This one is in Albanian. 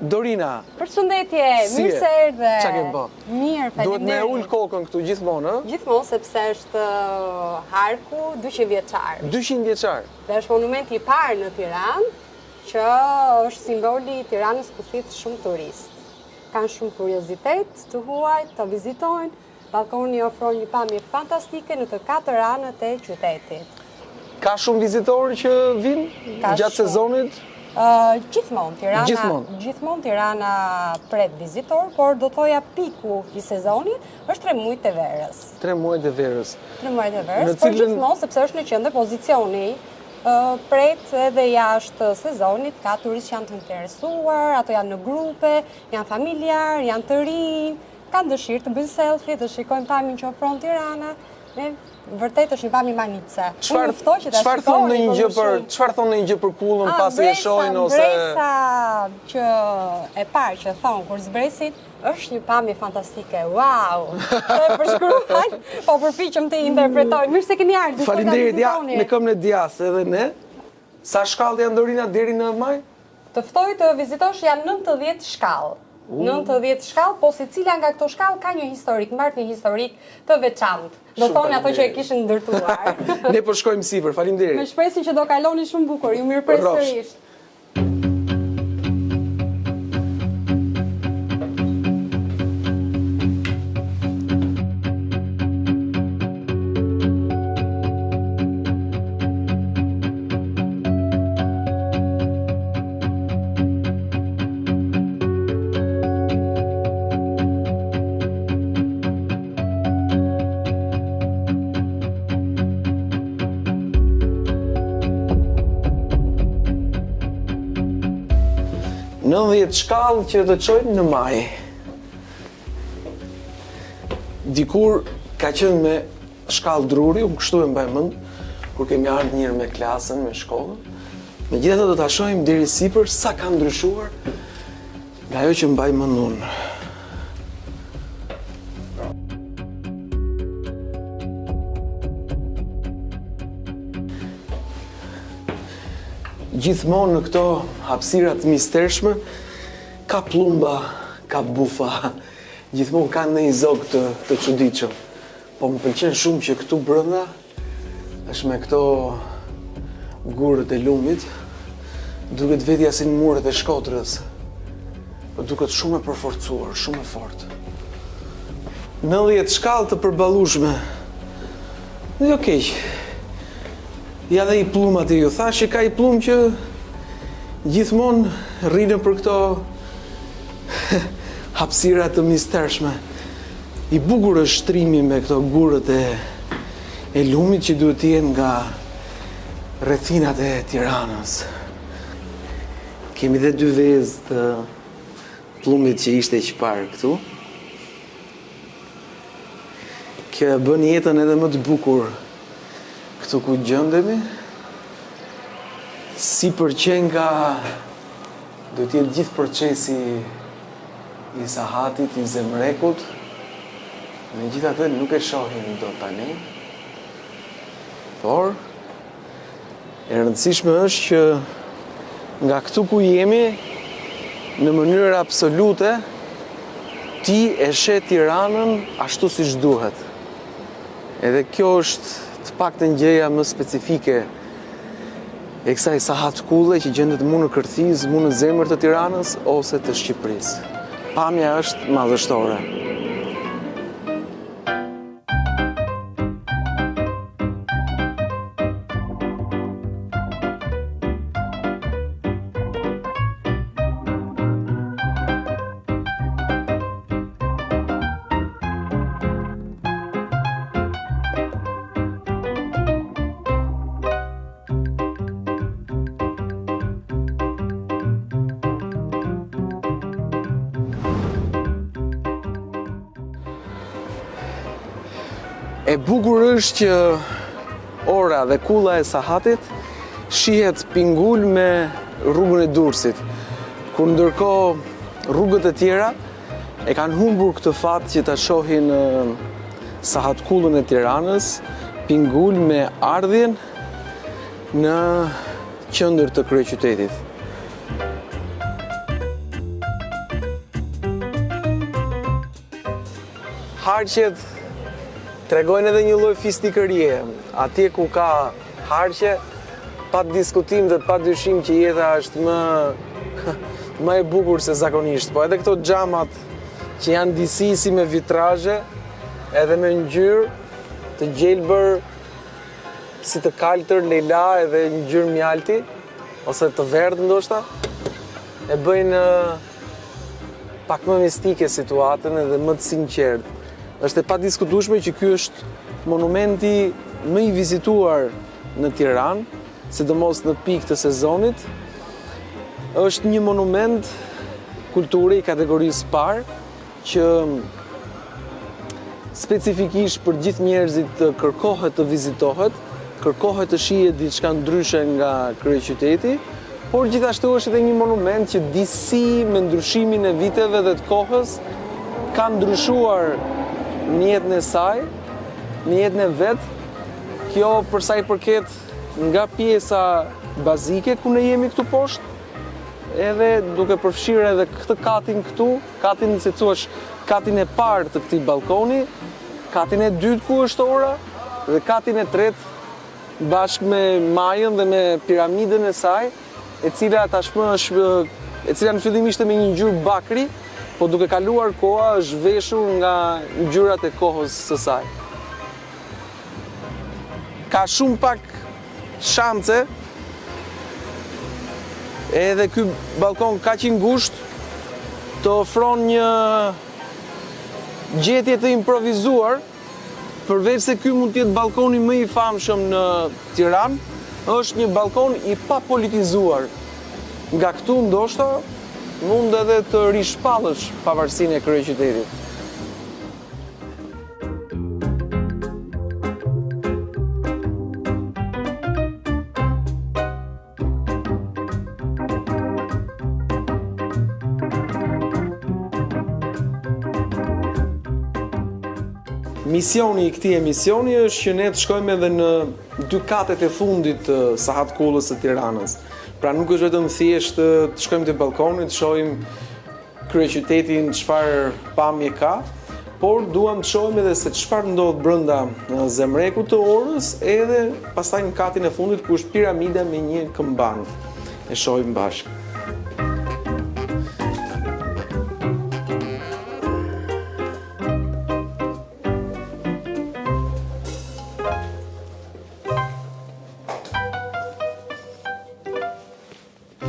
Dorina. Përshëndetje, mirë se erdhe. Qa ke bë? Mirë, faleminderit. Duhet me ul kokën këtu gjithmonë, ë? Gjithmonë sepse është harku 200 vjeçar. 200 vjeçar. Dhe është monumenti I parë në Tiranë, që është simboli I Tiranës ku thith shumë turistë. Kanë shumë kuriozitet të huaj, të vizitojnë. Balkoni ofron një pamje fantastike në të 4 anët e qytetit. Ka shumë vizitorë që vinë gjatë sezonit? Gjithmonë Tirana pret vizitor, por do thoja piku I sezonit është 3 muajt e verës. 3 muajt e verës. 3 muajt e verës, por gjithmonë sepse është në qendër pozicioni, pret edhe jashtë sezonit, ka turistë që janë të interesuar, ato janë në grupe, janë familjar, janë të rinj, kanë dëshirë të bëjnë selfie, të shikojnë pamjen që ofron Tirana. Vërtet është një pamje manice. Çfarë thonë një gjë për kullën pasi e shohin ose Bresa që e parë që thon kur zbresin është një pamje fantastike. Wow! E përshkruaj, po përpiqem të interpretoj. Mirë se keni ardhur. Faleminderit, ja, ne këmë në djas edhe ne. Sa shkallë janë Dorina deri në maj? Të ftoj të vizitosh janë 90 shkallë. 90 shkallë, po se cila nga këto shkallë ka një historik, mbart një historik të veçantë. Do thonë ato që e kishin ndërtuar. Ne po shkojmë sipër, faleminderit. Me shpresin që do kaloni shumë bukur, ju mirëpres sërish. Në 10 shkallë që të çojnë në maj. Dikur ka qenë me shkallë druri, unë kështu e mbaj mend, kur kemi ardhur njërë me klasën, me shkollën. Megjithatë do ta shohim deri sipër sa ka ndryshuar nga ajo që mbaj mend unë. Gjithmonë në këto hapësirat mistershme, ka plumba, ka bufa, gjithmonë ka ndonjë zog të çuditshëm. Po më pëlqen shumë që këtu brenda është me këto gurët e lumit, duket vetja si në muret e Shkodrës, po duket shumë e përforcuar, shumë e fortë. 90 shkallë të përballueshme. Jo keq. Ja dhe I plumat e ju thash që ka I plum që gjithmonë rrinë për këto hapësira të mistershme. I bukur është shtrimi me këto gurët e lumit që duhet të jenë nga rrethinat e Tiranës. Kemi dhe 2 vezë të plumit që ishte çfarë këtu. Kjo e bën jetën edhe më të bukur. Këtu ku gjendemi, si përqen nga do t'jetë gjithë procesi I sahatit, I zemrekut, megjithatë nuk e shohim dot tani. Por e rëndësishme është që nga këtu ku jemi, në mënyrë absolute, ti e sheh Tiranën ashtu siç duhet. Edhe kjo është të paktën gjëja më specifike e kësaj sahat kulle që gjendet mu në kërthiz, mu në zemër të Tiranës ose të Shqipërisë. Pamja është madhështore. E bukur është që ora dhe kulla e sahatit shihet pingull me rrugën e Durrësit, kur ndërkohë rrugët e tjera e kanë humbur këtë fat që ta shohin sahat kullën e Tiranës, pingull me ardhjen në qendër të kryeqytetit. harqet tregojnë edhe një lloj fisnikërie. Atje ku ka harqe, pa diskutim dhe pa dyshim që jeta është më e bukur se zakonisht. Po edhe këto xhamat që janë disi si me vitrazhe, edhe me ngjyrë të gjelbër si të kaltër Leila edhe ngjyrë mjalti, ose të verdhë ndoshta, e bëjnë pak më mistike situatën edhe më të sinqertë. Është e padiskutueshme që ky është monumenti më i vizituar në Tiranë, sidomos në pikë të sezonit. Është një monument kulture i kategorisë parë që specifikisht për gjithë njerëzit kërkohet të vizitohet, kërkohet të shihet diçka ndryshe nga kryeqyteti, por gjithashtu është edhe një monument që disi me ndryshimin e viteve dhe të kohës ka ndryshuar në jetën e saj, në jetën e vet. Kjo për sa i përket nga pjesa bazike ku ne jemi këtu poshtë, edhe duke përfshirë edhe këtë katin këtu, katin si thuaç, katin e parë të këtij ballkoni, katin e dytë ku është ora dhe katin e tretë bashkë me majën dhe me piramidën e saj, e cila tashmë është, e cila në fillim ishte me një ngjyrë bakri, po duke kaluar koha është veshur nga ngjyrat e kohës së saj. Ka shumë pak shanse, edhe ky balkon kaq i ngushtë të ofron një gjetje të improvizuar, përveç se ky mund të jetë balkoni më i famshëm në Tiranë, është një balkon i papolitizuar. Nga këtu ndoshta mund edhe të rishpallësh pavarësinë e kryeqytetit. Misioni i këtij emisioni është që ne të shkojmë edhe në dy katet e fundit të Sahat Kullës së Tiranës. Pra nuk është vetëm thjesht të shkojmë te balkoni, të shohim kryeqytetin çfarë pamje ka, por duam të shohim edhe se çfarë ndodh brenda zemrekut të orës, edhe pastaj në katin e fundit ku është piramida me një këmban. E shohim bashkë.